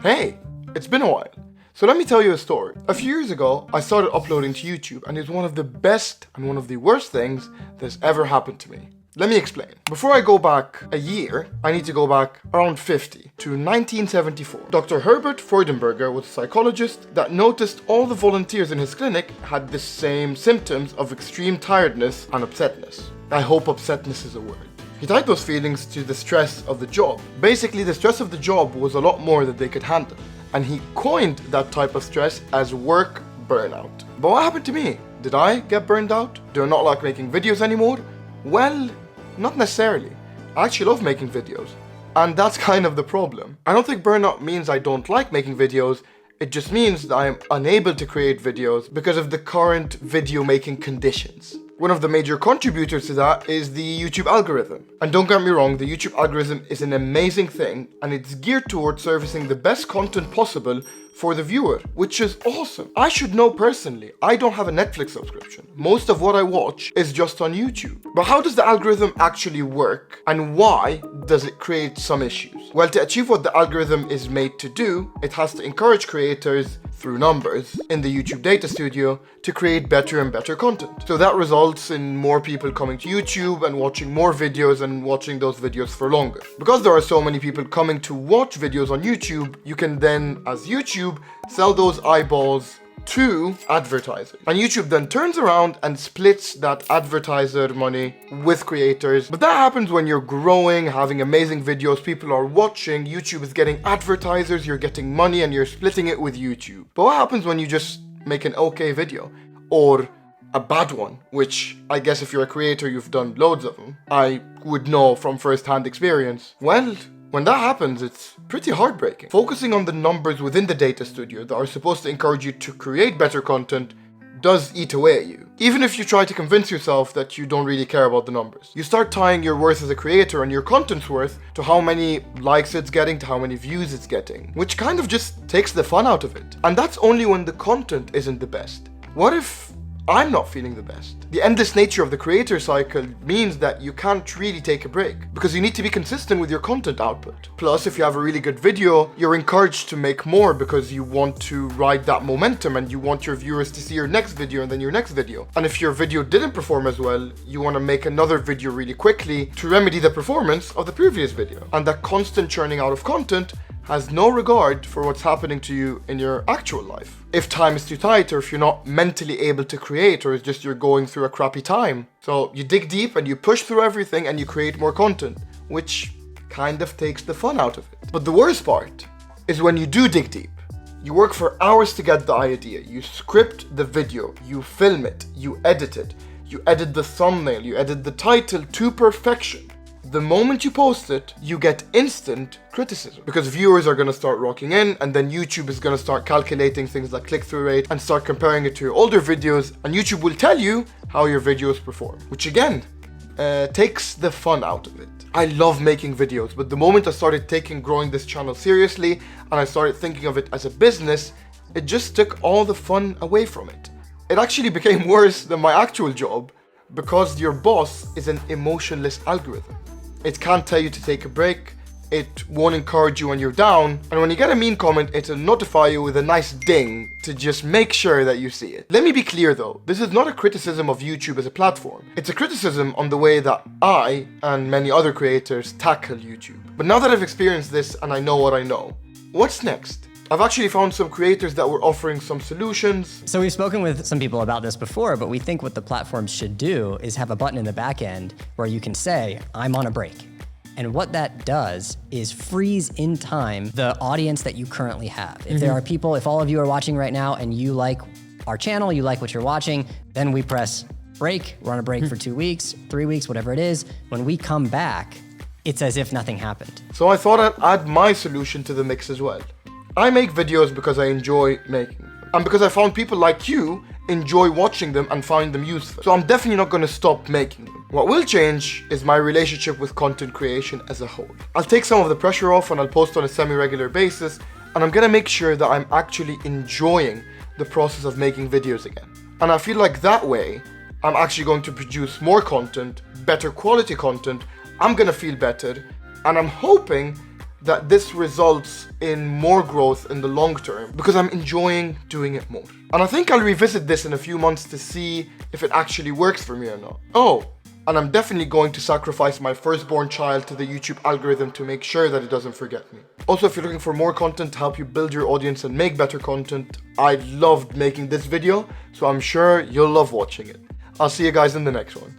Hey, it's been a while. So let me tell you a story. A few years ago, I started uploading to YouTube, and it's one of the best and one of the worst things that's ever happened to me. Let me explain. Before I go back a year, I need to go back around 50 to 1974. Dr. Herbert Freudenberger was a psychologist that noticed all the volunteers in his clinic had the same symptoms of extreme tiredness and upsetness. I hope upsetness is a word. He tied those feelings to the stress of the job. Basically, the stress of the job was a lot more than they could handle, and he coined that type of stress as work burnout. But what happened to me? Did I get burned out? Do I not like making videos anymore? Well, not necessarily. I actually love making videos, and that's kind of the problem. I don't think burnout means I don't like making videos. It just means that I am unable to create videos because of the current video making conditions. One of the major contributors to that is the YouTube algorithm. And don't get me wrong, the YouTube algorithm is an amazing thing, and it's geared towards servicing the best content possible for the viewer, which is awesome. I should know personally, I don't have a Netflix subscription. Most of what I watch is just on YouTube. But how does the algorithm actually work, and why does it create some issues? Well, to achieve what the algorithm is made to do, it has to encourage creators through numbers in the YouTube data studio to create better and better content. So that results in more people coming to YouTube and watching more videos and watching those videos for longer. Because there are so many people coming to watch videos on YouTube, you can then, as YouTube, sell those eyeballs to advertisers. And YouTube then turns around and splits that advertiser money with creators. But that happens when you're growing, having amazing videos, people are watching, YouTube is getting advertisers, you're getting money, and you're splitting it with YouTube. But what happens when you just make an okay video? Or a bad one, which I guess if you're a creator, you've done loads of them. I would know from first-hand experience. Well, when that happens, it's pretty heartbreaking. Focusing on the numbers within the data studio that are supposed to encourage you to create better content does eat away at you. Even if you try to convince yourself that you don't really care about the numbers. You start tying your worth as a creator and your content's worth to how many likes it's getting, to how many views it's getting, which kind of just takes the fun out of it. And that's only when the content isn't the best. What if I'm not feeling the best? The endless nature of the creator cycle means that you can't really take a break because you need to be consistent with your content output. Plus, if you have a really good video, you're encouraged to make more because you want to ride that momentum and you want your viewers to see your next video and then your next video. And if your video didn't perform as well, you want to make another video really quickly to remedy the performance of the previous video. And that constant churning out of content has no regard for what's happening to you in your actual life. If time is too tight, or if you're not mentally able to create, or it's just you're going through a crappy time. So you dig deep and you push through everything and you create more content, which kind of takes the fun out of it. But the worst part is when you do dig deep. You work for hours to get the idea, you script the video, you film it, you edit it, you edit the thumbnail, you edit the title to perfection. The moment you post it, you get instant criticism because viewers are going to start rocking in, and then YouTube is going to start calculating things like click-through rate and start comparing it to your older videos, and YouTube will tell you how your videos perform, which again takes the fun out of it. I love making videos, but the moment I started growing this channel seriously and I started thinking of it as a business, it just took all the fun away from it. It actually became worse than my actual job because your boss is an emotionless algorithm. It can't tell you to take a break, it won't encourage you when you're down, and when you get a mean comment, it'll notify you with a nice ding to just make sure that you see it. Let me be clear though, this is not a criticism of YouTube as a platform. It's a criticism on the way that I and many other creators tackle YouTube. But now that I've experienced this and I know what I know, what's next? I've actually found some creators that were offering some solutions. So we've spoken with some people about this before, but we think what the platforms should do is have a button in the back end where you can say, I'm on a break. And what that does is freeze in time the audience that you currently have. If there are people, if all of you are watching right now and you like our channel, you like what you're watching, then we press break, we're on a break for 2 weeks, 3 weeks, whatever it is. When we come back, it's as if nothing happened. So I thought I'd add my solution to the mix as well. I make videos because I enjoy making them, and because I found people like you enjoy watching them and find them useful. So I'm definitely not going to stop making them. What will change is my relationship with content creation as a whole. I'll take some of the pressure off and I'll post on a semi-regular basis, and I'm going to make sure that I'm actually enjoying the process of making videos again. And I feel like that way, I'm actually going to produce more content, better quality content, I'm going to feel better, and I'm hoping that this results in more growth in the long term because I'm enjoying doing it more. And I think I'll revisit this in a few months to see if it actually works for me or not. Oh, and I'm definitely going to sacrifice my firstborn child to the YouTube algorithm to make sure that it doesn't forget me. Also, if you're looking for more content to help you build your audience and make better content, I loved making this video, so I'm sure you'll love watching it. I'll see you guys in the next one.